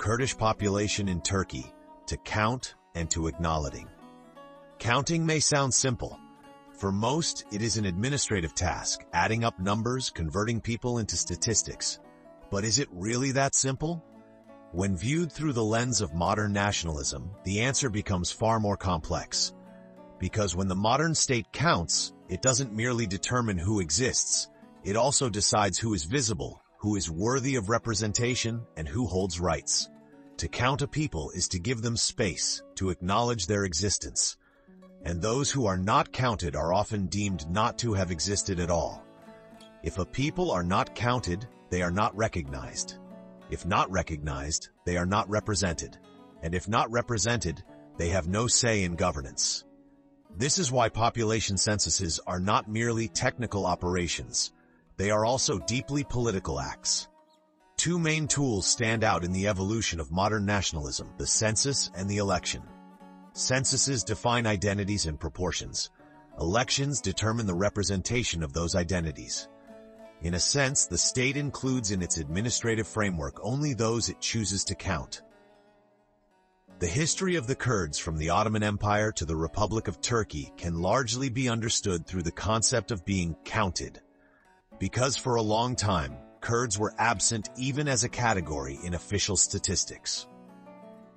Kurdish population in Turkey to count and to acknowledging. Counting may sound simple. For most, it is an administrative task, adding up numbers, converting people into statistics. But is it really that simple? When viewed through the lens of modern nationalism, the answer becomes far more complex. Because when the modern state counts, it doesn't merely determine who exists, it also decides who is visible, who is worthy of representation, and who holds rights. To count a people is to give them space, to acknowledge their existence. And those who are not counted are often deemed not to have existed at all. If a people are not counted, they are not recognized. If not recognized, they are not represented. And if not represented, they have no say in governance. This is why population censuses are not merely technical operations. They are also deeply political acts. Two main tools stand out in the evolution of modern nationalism: the census and the election. Censuses define identities and proportions. Elections determine the representation of those identities. In a sense, the state includes in its administrative framework only those it chooses to count. The history of the Kurds from the Ottoman Empire to the Republic of Turkey can largely be understood through the concept of being counted. Because for a long time, Kurds were absent even as a category in official statistics.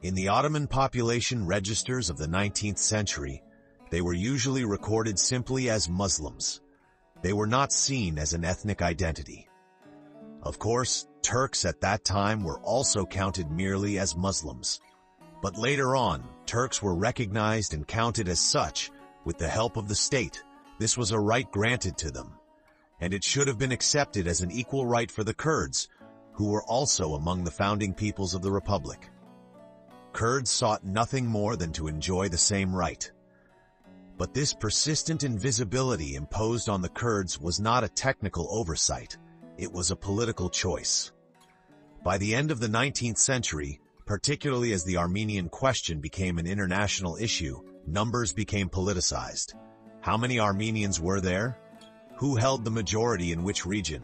In the Ottoman population registers of the 19th century, they were usually recorded simply as Muslims. They were not seen as an ethnic identity. Of course, Turks at that time were also counted merely as Muslims. But later on, Turks were recognized and counted as such with the help of the state. This was a right granted to them, and it should have been accepted as an equal right for the Kurds, who were also among the founding peoples of the Republic. Kurds sought nothing more than to enjoy the same right. But this persistent invisibility imposed on the Kurds was not a technical oversight, it was a political choice. By the end of the 19th century, particularly as the Armenian question became an international issue, numbers became politicized. How many Armenians were there? Who held the majority in which region?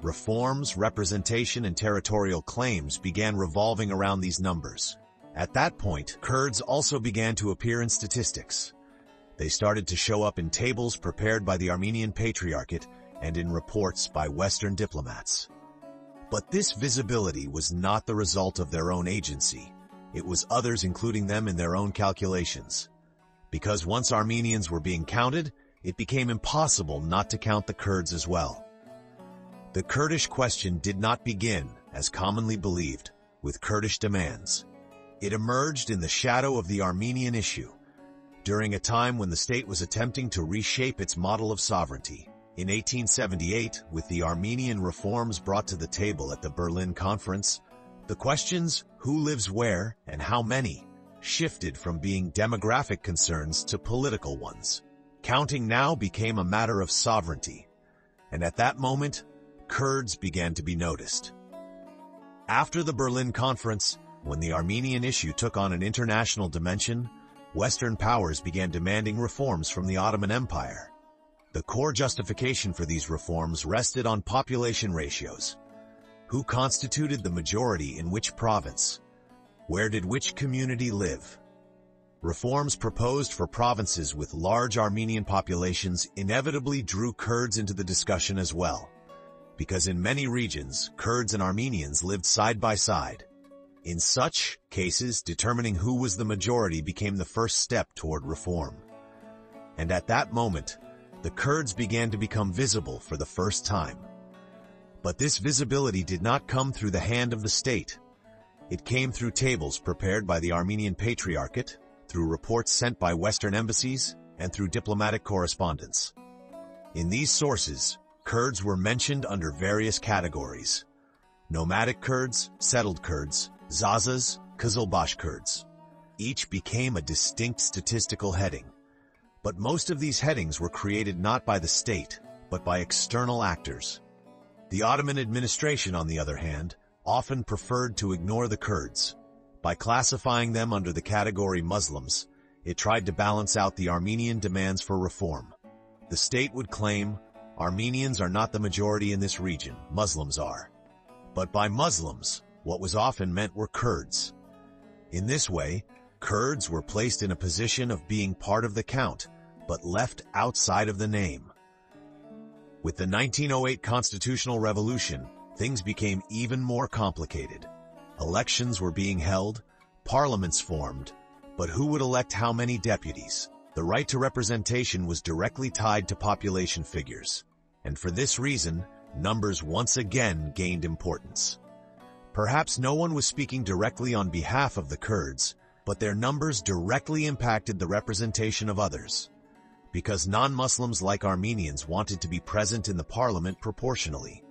Reforms, representation, and territorial claims began revolving around these numbers. At that point, Kurds also began to appear in statistics. They started to show up in tables prepared by the Armenian Patriarchate and in reports by Western diplomats. But this visibility was not the result of their own agency. It was others including them in their own calculations. Because once Armenians were being counted, it became impossible not to count the Kurds as well. The Kurdish question did not begin, as commonly believed, with Kurdish demands. It emerged in the shadow of the Armenian issue, during a time when the state was attempting to reshape its model of sovereignty. In 1878, with the Armenian reforms brought to the table at the Berlin Conference, the questions, who lives where and how many, shifted from being demographic concerns to political ones. Counting now became a matter of sovereignty, and at that moment, Kurds began to be noticed. After the Berlin Conference, when the Armenian issue took on an international dimension, Western powers began demanding reforms from the Ottoman Empire. The core justification for these reforms rested on population ratios. Who constituted the majority in which province? Where did which community live? Reforms proposed for provinces with large Armenian populations inevitably drew Kurds into the discussion as well, because in many regions, Kurds and Armenians lived side by side. In such cases, determining who was the majority became the first step toward reform. And at that moment, the Kurds began to become visible for the first time. But this visibility did not come through the hand of the state. It came through tables prepared by the Armenian Patriarchate, through reports sent by Western embassies, and through diplomatic correspondence. In these sources, Kurds were mentioned under various categories: nomadic Kurds, settled Kurds, Zazas, Kızılbaş Kurds. Each became a distinct statistical heading. But most of these headings were created not by the state, but by external actors. The Ottoman administration, on the other hand, often preferred to ignore the Kurds. By classifying them under the category Muslims, it tried to balance out the Armenian demands for reform. The state would claim, Armenians are not the majority in this region, Muslims are. But by Muslims, what was often meant were Kurds. In this way, Kurds were placed in a position of being part of the count, but left outside of the name. With the 1908 constitutional revolution, things became even more complicated. Elections were being held, parliaments formed, but who would elect how many deputies? The right to representation was directly tied to population figures, and for this reason, numbers once again gained importance. Perhaps no one was speaking directly on behalf of the Kurds, but their numbers directly impacted the representation of others, because non-Muslims like Armenians wanted to be present in the parliament proportionally,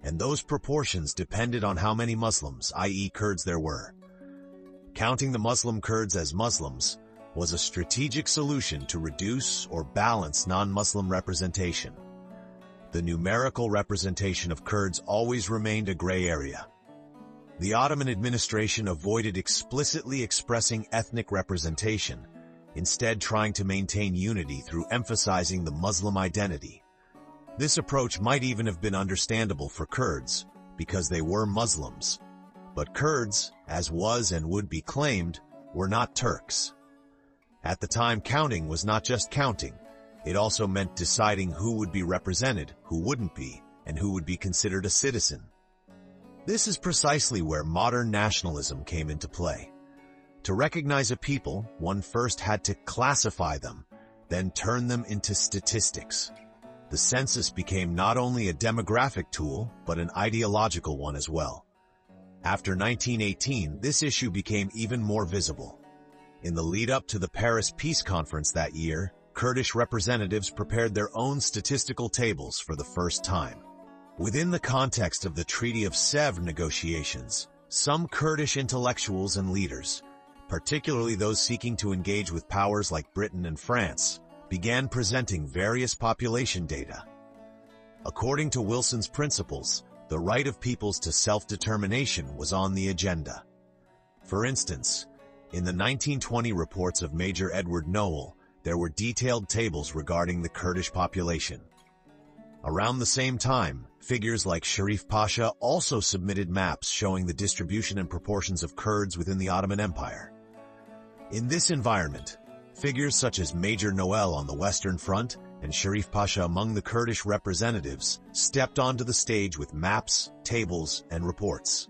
and those proportions depended on how many Muslims, i.e. Kurds, there were. Counting the Muslim Kurds as Muslims was a strategic solution to reduce or balance non-Muslim representation. The numerical representation of Kurds always remained a gray area. The Ottoman administration avoided explicitly expressing ethnic representation, instead trying to maintain unity through emphasizing the Muslim identity. This approach might even have been understandable for Kurds, because they were Muslims. But Kurds, as was and would be claimed, were not Turks. At the time, counting was not just counting. It also meant deciding who would be represented, who wouldn't be, and who would be considered a citizen. This is precisely where modern nationalism came into play. To recognize a people, one first had to classify them, then turn them into statistics. The census became not only a demographic tool, but an ideological one as well. After 1918, this issue became even more visible. In the lead-up to the Paris Peace Conference that year, Kurdish representatives prepared their own statistical tables for the first time. Within the context of the Treaty of Sèvres negotiations, some Kurdish intellectuals and leaders, particularly those seeking to engage with powers like Britain and France, began presenting various population data. According to Wilson's principles, the right of peoples to self-determination was on the agenda. For instance, in the 1920 reports of Major Edward Noel, there were detailed tables regarding the Kurdish population. Around the same time, figures like Sharif Pasha also submitted maps showing the distribution and proportions of Kurds within the Ottoman Empire. In this environment, figures such as Major Noel on the Western Front and Sharif Pasha among the Kurdish representatives stepped onto the stage with maps, tables, and reports.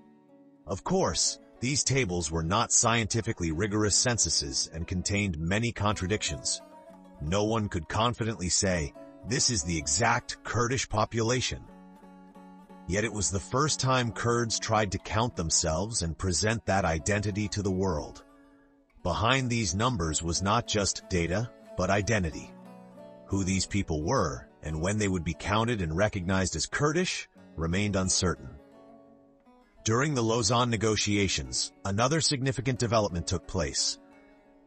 Of course, these tables were not scientifically rigorous censuses and contained many contradictions. No one could confidently say, "This is the exact Kurdish population." Yet it was the first time Kurds tried to count themselves and present that identity to the world. Behind these numbers was not just data, but identity. Who these people were, and when they would be counted and recognized as Kurdish, remained uncertain. During the Lausanne negotiations, another significant development took place.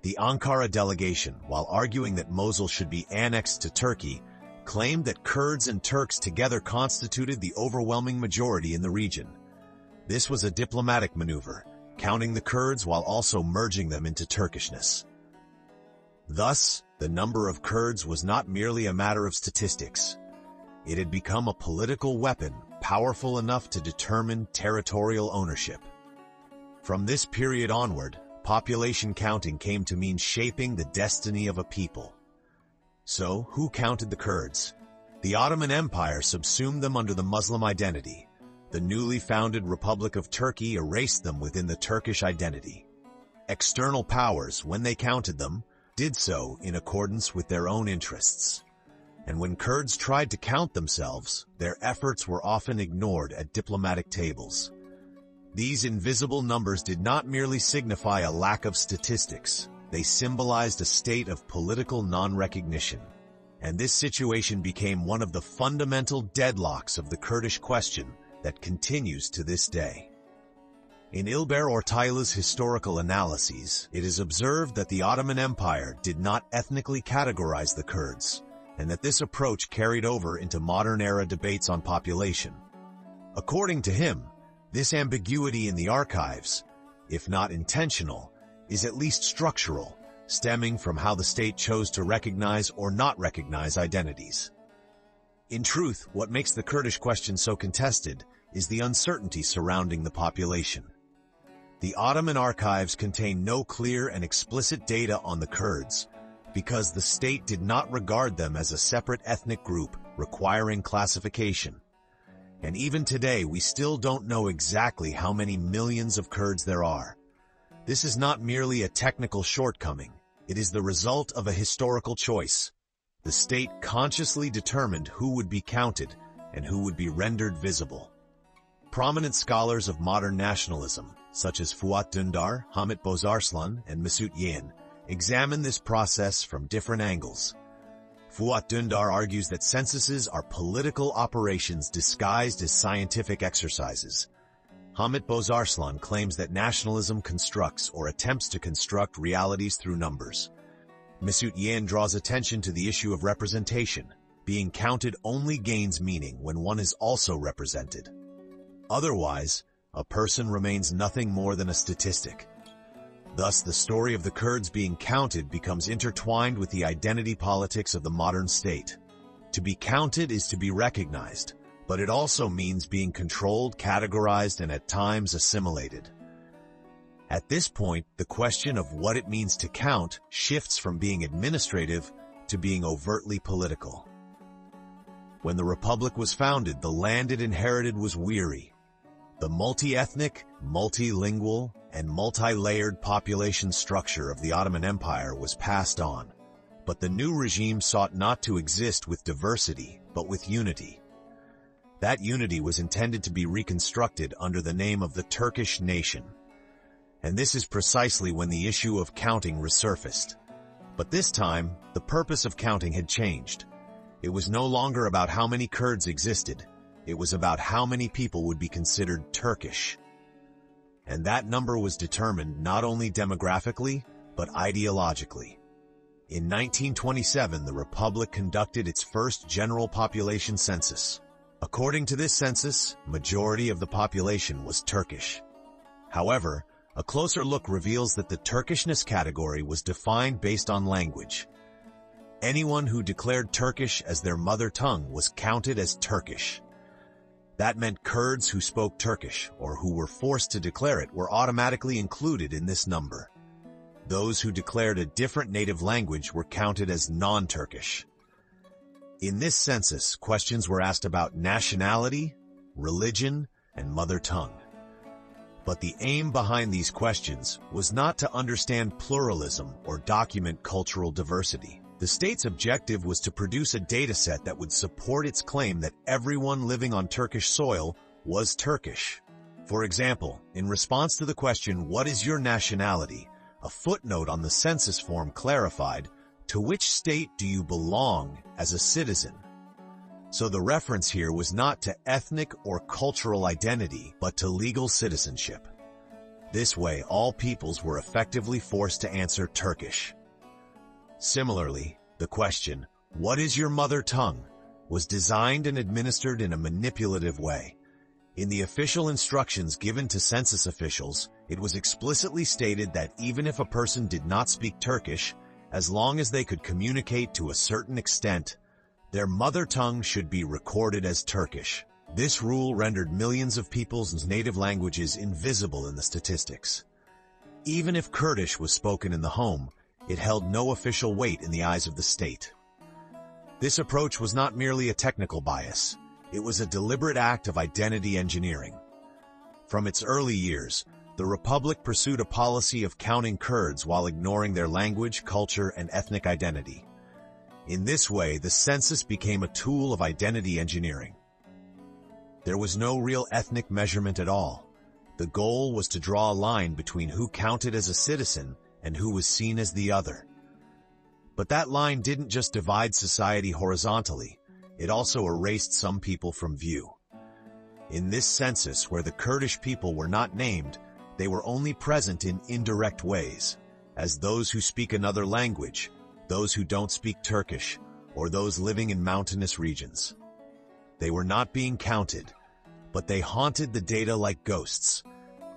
The Ankara delegation, while arguing that Mosul should be annexed to Turkey, claimed that Kurds and Turks together constituted the overwhelming majority in the region. This was a diplomatic maneuver, counting the Kurds while also merging them into Turkishness. Thus, the number of Kurds was not merely a matter of statistics. It had become a political weapon powerful enough to determine territorial ownership. From this period onward, population counting came to mean shaping the destiny of a people. So, who counted the Kurds? The Ottoman Empire subsumed them under the Muslim identity. The newly founded Republic of Turkey erased them within the Turkish identity. External powers, when they counted them, did so in accordance with their own interests. And when Kurds tried to count themselves, their efforts were often ignored at diplomatic tables. These invisible numbers did not merely signify a lack of statistics. They symbolized a state of political non-recognition. And this situation became one of the fundamental deadlocks of the Kurdish question that continues to this day. In Ilber Ortaylı's historical analyses, it is observed that the Ottoman Empire did not ethnically categorize the Kurds, and that this approach carried over into modern-era debates on population. According to him, this ambiguity in the archives, if not intentional, is at least structural, stemming from how the state chose to recognize or not recognize identities. In truth, what makes the Kurdish question so contested is the uncertainty surrounding the population. The Ottoman archives contain no clear and explicit data on the Kurds, because the state did not regard them as a separate ethnic group requiring classification. And even today, we still don't know exactly how many millions of Kurds there are. This is not merely a technical shortcoming. It is the result of a historical choice. The state consciously determined who would be counted and who would be rendered visible. Prominent scholars of modern nationalism, such as Fuat Dündar, Hamit Bozarslan, and Mesut Yağin, examine this process from different angles. Fuat Dündar argues that censuses are political operations disguised as scientific exercises. Hamit Bozarslan claims that nationalism constructs or attempts to construct realities through numbers. Mesut Yağin draws attention to the issue of representation. Being counted only gains meaning when one is also represented. Otherwise, a person remains nothing more than a statistic. Thus, the story of the Kurds being counted becomes intertwined with the identity politics of the modern state. To be counted is to be recognized, but it also means being controlled, categorized, and at times assimilated. At this point, the question of what it means to count shifts from being administrative to being overtly political. When the Republic was founded, the land it inherited was weary. The multi-ethnic, multilingual, and multi-layered population structure of the Ottoman Empire was passed on. But the new regime sought not to exist with diversity, but with unity. That unity was intended to be reconstructed under the name of the Turkish nation. And this is precisely when the issue of counting resurfaced. But this time, the purpose of counting had changed. It was no longer about how many Kurds existed. It was about how many people would be considered Turkish. And that number was determined not only demographically, but ideologically. In 1927, the Republic conducted its first general population census. According to this census, majority of the population was Turkish. However, a closer look reveals that the Turkishness category was defined based on language. Anyone who declared Turkish as their mother tongue was counted as Turkish. That meant Kurds who spoke Turkish, or who were forced to declare it, were automatically included in this number. Those who declared a different native language were counted as non-Turkish. In this census, questions were asked about nationality, religion, and mother tongue. But the aim behind these questions was not to understand pluralism or document cultural diversity. The state's objective was to produce a dataset that would support its claim that everyone living on Turkish soil was Turkish. For example, in response to the question, "What is your nationality?" a footnote on the census form clarified, "To which state do you belong as a citizen?" So the reference here was not to ethnic or cultural identity, but to legal citizenship. This way, all peoples were effectively forced to answer Turkish. Similarly, the question, "What is your mother tongue?" was designed and administered in a manipulative way. In the official instructions given to census officials, it was explicitly stated that even if a person did not speak Turkish, as long as they could communicate to a certain extent, their mother tongue should be recorded as Turkish. This rule rendered millions of people's native languages invisible in the statistics. Even if Kurdish was spoken in the home, it held no official weight in the eyes of the state. This approach was not merely a technical bias. It was a deliberate act of identity engineering. From its early years, the Republic pursued a policy of counting Kurds while ignoring their language, culture, and ethnic identity. In this way, the census became a tool of identity engineering. There was no real ethnic measurement at all. The goal was to draw a line between who counted as a citizen and who was seen as the other. But that line didn't just divide society horizontally, it also erased some people from view. In this census, where the Kurdish people were not named, they were only present in indirect ways, as those who speak another language, those who don't speak Turkish, or those living in mountainous regions. They were not being counted, but they haunted the data like ghosts,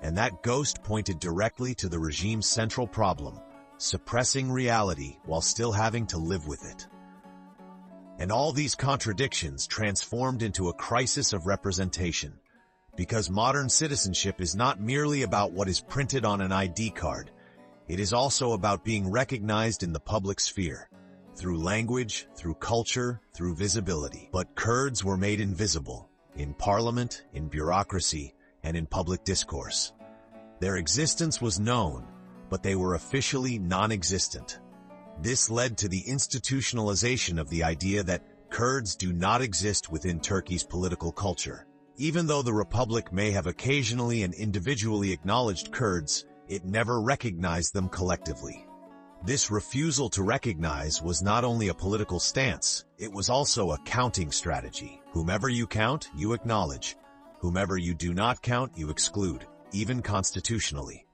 and that ghost pointed directly to the regime's central problem, suppressing reality while still having to live with it. And all these contradictions transformed into a crisis of representation. Because modern citizenship is not merely about what is printed on an ID card. It is also about being recognized in the public sphere, through language, through culture, through visibility. But Kurds were made invisible, in parliament, in bureaucracy, and in public discourse. Their existence was known, but they were officially non-existent. This led to the institutionalization of the idea that Kurds do not exist within Turkey's political culture. Even though the Republic may have occasionally and individually acknowledged Kurds, it never recognized them collectively. This refusal to recognize was not only a political stance, it was also a counting strategy. Whomever you count, you acknowledge. Whomever you do not count, you exclude, even constitutionally.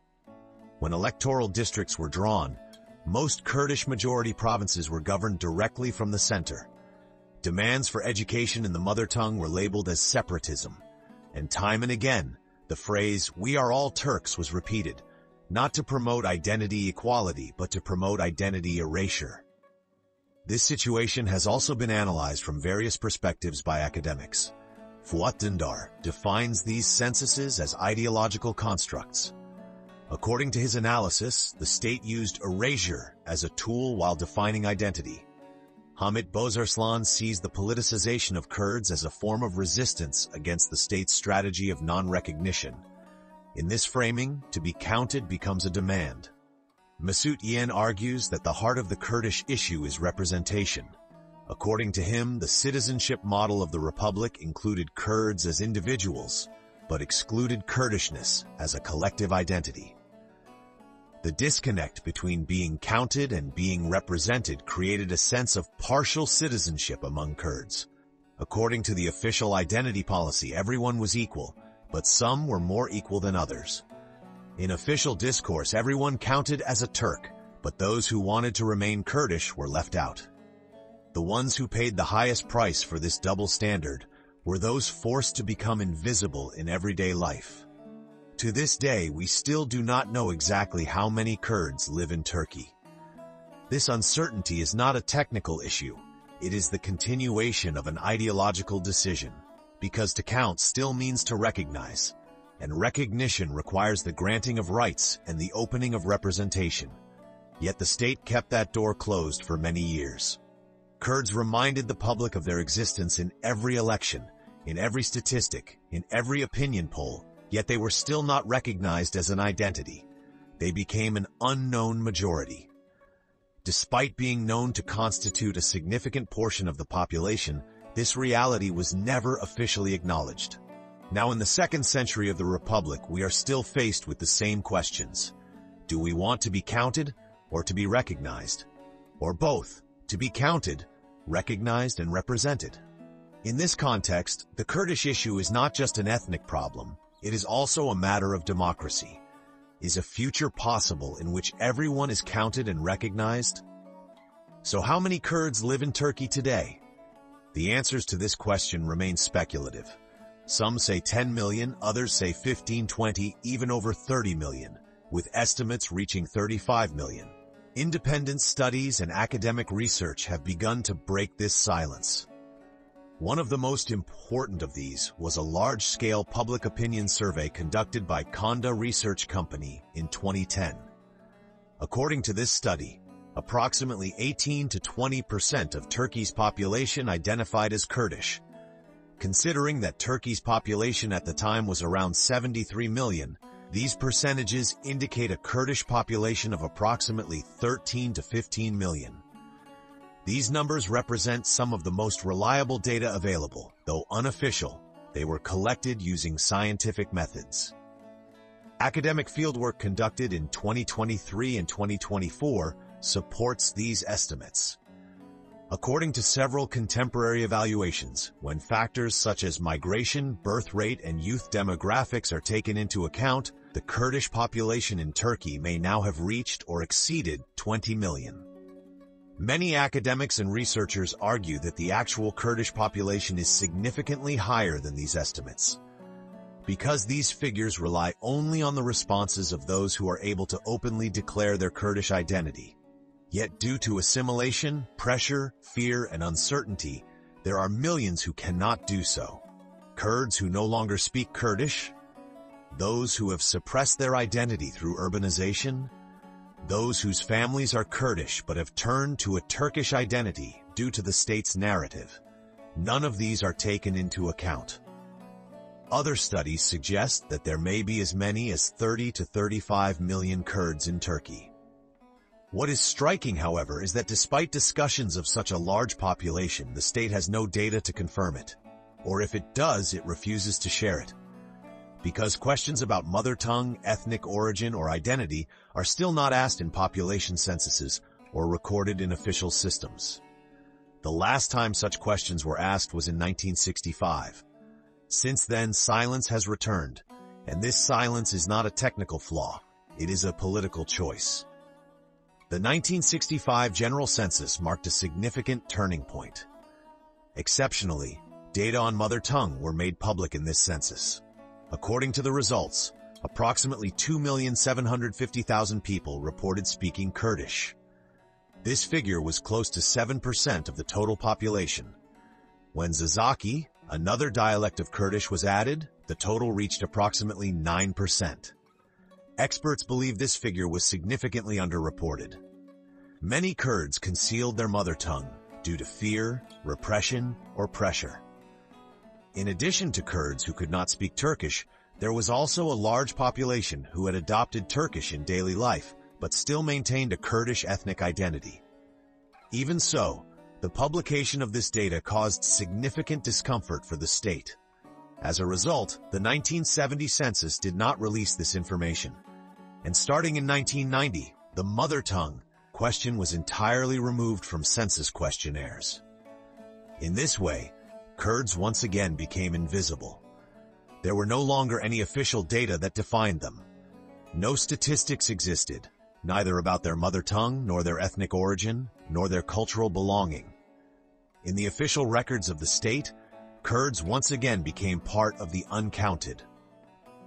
When electoral districts were drawn, most Kurdish majority provinces were governed directly from the center. Demands for education in the mother tongue were labeled as separatism, and time and again, the phrase, "We are all Turks," was repeated, not to promote identity equality, but to promote identity erasure. This situation has also been analyzed from various perspectives by academics. Fuat Dündar defines these censuses as ideological constructs. According to his analysis, the state used erasure as a tool while defining identity. Hamit Bozarslan sees the politicization of Kurds as a form of resistance against the state's strategy of non-recognition. In this framing, to be counted becomes a demand. Mesut Yen argues that the heart of the Kurdish issue is representation. According to him, the citizenship model of the Republic included Kurds as individuals, but excluded Kurdishness as a collective identity. The disconnect between being counted and being represented created a sense of partial citizenship among Kurds. According to the official identity policy, everyone was equal, but some were more equal than others. In official discourse, everyone counted as a Turk, but those who wanted to remain Kurdish were left out. The ones who paid the highest price for this double standard were those forced to become invisible in everyday life. To this day, we still do not know exactly how many Kurds live in Turkey. This uncertainty is not a technical issue. It is the continuation of an ideological decision, because to count still means to recognize, and recognition requires the granting of rights and the opening of representation. Yet the state kept that door closed for many years. Kurds reminded the public of their existence in every election, in every statistic, in every opinion poll, yet they were still not recognized as an identity. They became an unknown majority. Despite being known to constitute a significant portion of the population, this reality was never officially acknowledged. Now, in the 2nd century of the Republic, we are still faced with the same questions. Do we want to be counted or to be recognized? Or both, to be counted, recognized, and represented? In this context, the Kurdish issue is not just an ethnic problem. It is also a matter of democracy. Is a future possible in which everyone is counted and recognized? So how many Kurds live in Turkey today? The answers to this question remain speculative. Some say 10 million, others say 15, 20, even over 30 million, with estimates reaching 35 million. Independent studies and academic research have begun to break this silence. One of the most important of these was a large-scale public opinion survey conducted by KONDA Research Company in 2010. According to this study, approximately 18 to 20% of Turkey's population identified as Kurdish. Considering that Turkey's population at the time was around 73 million, these percentages indicate a Kurdish population of approximately 13 to 15 million. These numbers represent some of the most reliable data available. Though unofficial, they were collected using scientific methods. Academic fieldwork conducted in 2023 and 2024 supports these estimates. According to several contemporary evaluations, when factors such as migration, birth rate, and youth demographics are taken into account, the Kurdish population in Turkey may now have reached or exceeded 20 million. Many academics and researchers argue that the actual Kurdish population is significantly higher than these estimates, because these figures rely only on the responses of those who are able to openly declare their Kurdish identity. Yet due to assimilation, pressure, fear, and uncertainty, there are millions who cannot do so. Kurds who no longer speak Kurdish, those who have suppressed their identity through urbanization, those whose families are Kurdish but have turned to a Turkish identity due to the state's narrative. None of these are taken into account. Other studies suggest that there may be as many as 30 to 35 million Kurds in Turkey. What is striking, however, is that despite discussions of such a large population, the state has no data to confirm it. Or if it does, it refuses to share it. Because questions about mother tongue, ethnic origin, or identity are still not asked in population censuses or recorded in official systems. The last time such questions were asked was in 1965. Since then, silence has returned, and this silence is not a technical flaw, it is a political choice. The 1965 General Census marked a significant turning point. Exceptionally, data on mother tongue were made public in this census. According to the results, approximately 2,750,000 people reported speaking Kurdish. This figure was close to 7% of the total population. When Zazaki, another dialect of Kurdish, was added, the total reached approximately 9%. Experts believe this figure was significantly underreported. Many Kurds concealed their mother tongue due to fear, repression, or pressure. In addition to Kurds who could not speak Turkish, there was also a large population who had adopted Turkish in daily life, but still maintained a Kurdish ethnic identity. Even so, the publication of this data caused significant discomfort for the state. As a result, the 1970 census did not release this information. And starting in 1990, the mother tongue question was entirely removed from census questionnaires. In this way, Kurds once again became invisible. There were no longer any official data that defined them. No statistics existed, neither about their mother tongue, nor their ethnic origin, nor their cultural belonging. In the official records of the state, Kurds once again became part of the uncounted.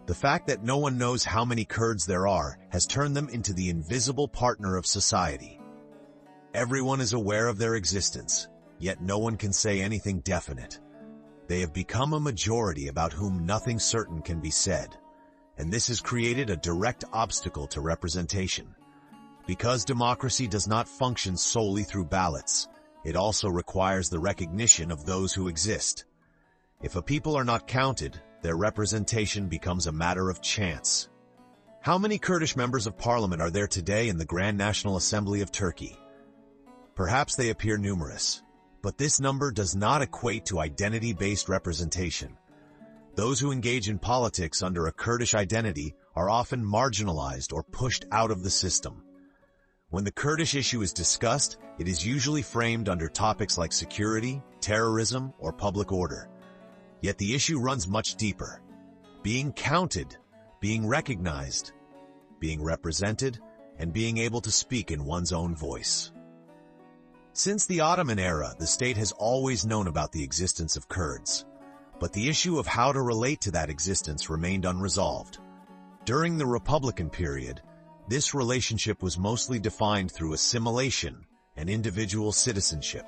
The fact that no one knows how many Kurds there are has turned them into the invisible partner of society. Everyone is aware of their existence, yet no one can say anything definite. They have become a majority about whom nothing certain can be said, and this has created a direct obstacle to representation. Because democracy does not function solely through ballots, it also requires the recognition of those who exist. If a people are not counted, their representation becomes a matter of chance. How many Kurdish members of parliament are there today in the Grand National Assembly of Turkey? Perhaps they appear numerous, but this number does not equate to identity-based representation. Those who engage in politics under a Kurdish identity are often marginalized or pushed out of the system. When the Kurdish issue is discussed, it is usually framed under topics like security, terrorism, or public order. Yet the issue runs much deeper. Being counted, being recognized, being represented, and being able to speak in one's own voice. Since the Ottoman era, the state has always known about the existence of Kurds, but the issue of how to relate to that existence remained unresolved. During the Republican period, this relationship was mostly defined through assimilation and individual citizenship.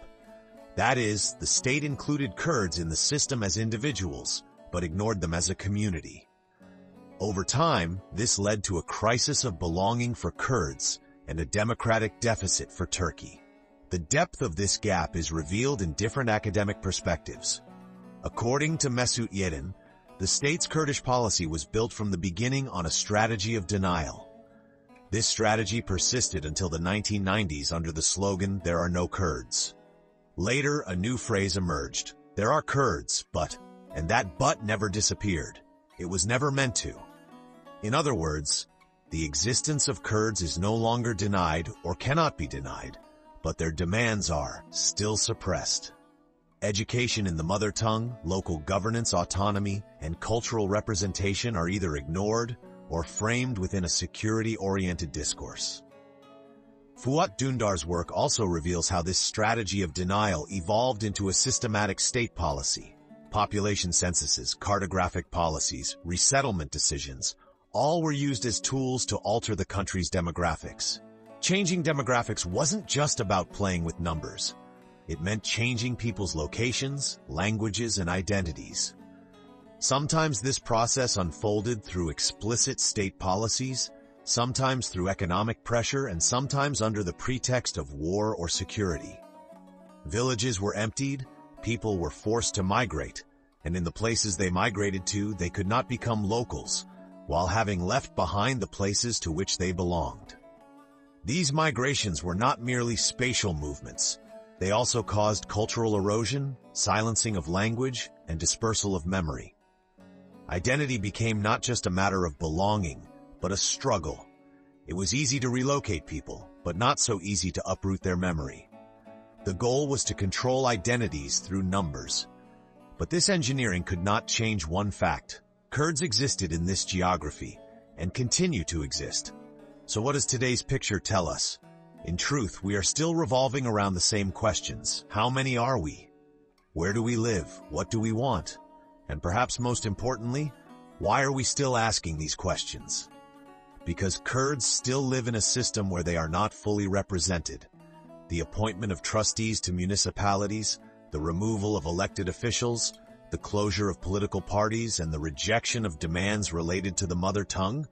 That is, the state included Kurds in the system as individuals, but ignored them as a community. Over time, this led to a crisis of belonging for Kurds and a democratic deficit for Turkey. The depth of this gap is revealed in different academic perspectives. According to Mesut Yedin, the state's Kurdish policy was built from the beginning on a strategy of denial. This strategy persisted until the 1990s under the slogan, "There are no Kurds." Later, a new phrase emerged, "There are Kurds, but," and that "but" never disappeared. It was never meant to. In other words, the existence of Kurds is no longer denied or cannot be denied, but their demands are still suppressed. Education in the mother tongue, local governance autonomy, and cultural representation are either ignored or framed within a security-oriented discourse. Fuat Dündar's work also reveals how this strategy of denial evolved into a systematic state policy. Population censuses, cartographic policies, resettlement decisions, all were used as tools to alter the country's demographics. Changing demographics wasn't just about playing with numbers. It meant changing people's locations, languages, and identities. Sometimes this process unfolded through explicit state policies, sometimes through economic pressure, and sometimes under the pretext of war or security. Villages were emptied, people were forced to migrate, and in the places they migrated to, they could not become locals, while having left behind the places to which they belonged. These migrations were not merely spatial movements. They also caused cultural erosion, silencing of language, and dispersal of memory. Identity became not just a matter of belonging, but a struggle. It was easy to relocate people, but not so easy to uproot their memory. The goal was to control identities through numbers. But this engineering could not change one fact. Kurds existed in this geography, and continue to exist. So what does today's picture tell us? In truth, we are still revolving around the same questions. How many are we? Where do we live? What do we want? And perhaps most importantly, why are we still asking these questions? Because Kurds still live in a system where they are not fully represented. The appointment of trustees to municipalities, the removal of elected officials, the closure of political parties, and the rejection of demands related to the mother tongue,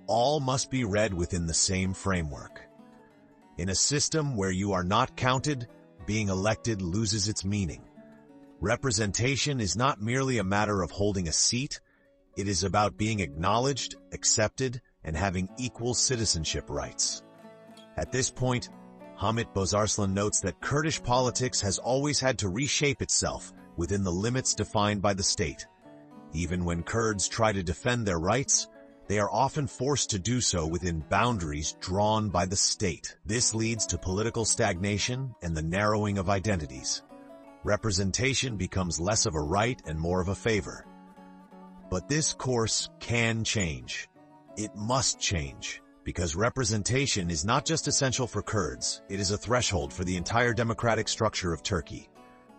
all must be read within the same framework. In a system where you are not counted, being elected loses its meaning. Representation is not merely a matter of holding a seat, it is about being acknowledged, accepted, and having equal citizenship rights. At this point, Hamit Bozarslan notes that Kurdish politics has always had to reshape itself within the limits defined by the state. Even when Kurds try to defend their rights, they are often forced to do so within boundaries drawn by the state. This leads to political stagnation and the narrowing of identities. Representation becomes less of a right and more of a favor. But this course can change. It must change, because representation is not just essential for Kurds, it is a threshold for the entire democratic structure of Turkey.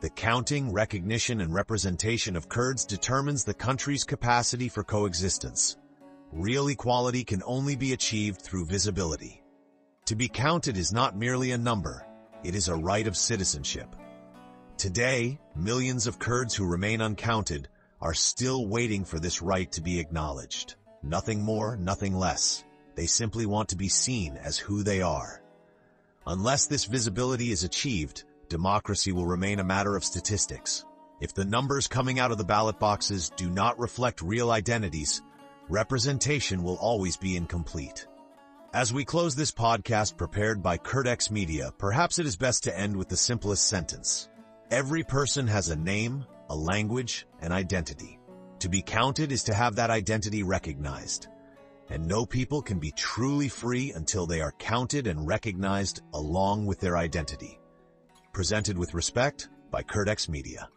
The counting, recognition, and representation of Kurds determines the country's capacity for coexistence. Real equality can only be achieved through visibility. To be counted is not merely a number, it is a right of citizenship. Today, millions of Kurds who remain uncounted are still waiting for this right to be acknowledged. Nothing more, nothing less. They simply want to be seen as who they are. Unless this visibility is achieved, democracy will remain a matter of statistics. If the numbers coming out of the ballot boxes do not reflect real identities, representation will always be incomplete. As we close this podcast prepared by Kurdex Media, perhaps it is best to end with the simplest sentence. Every person has a name, a language, an identity. To be counted is to have that identity recognized. And no people can be truly free until they are counted and recognized along with their identity. Presented with respect by Kurdex Media.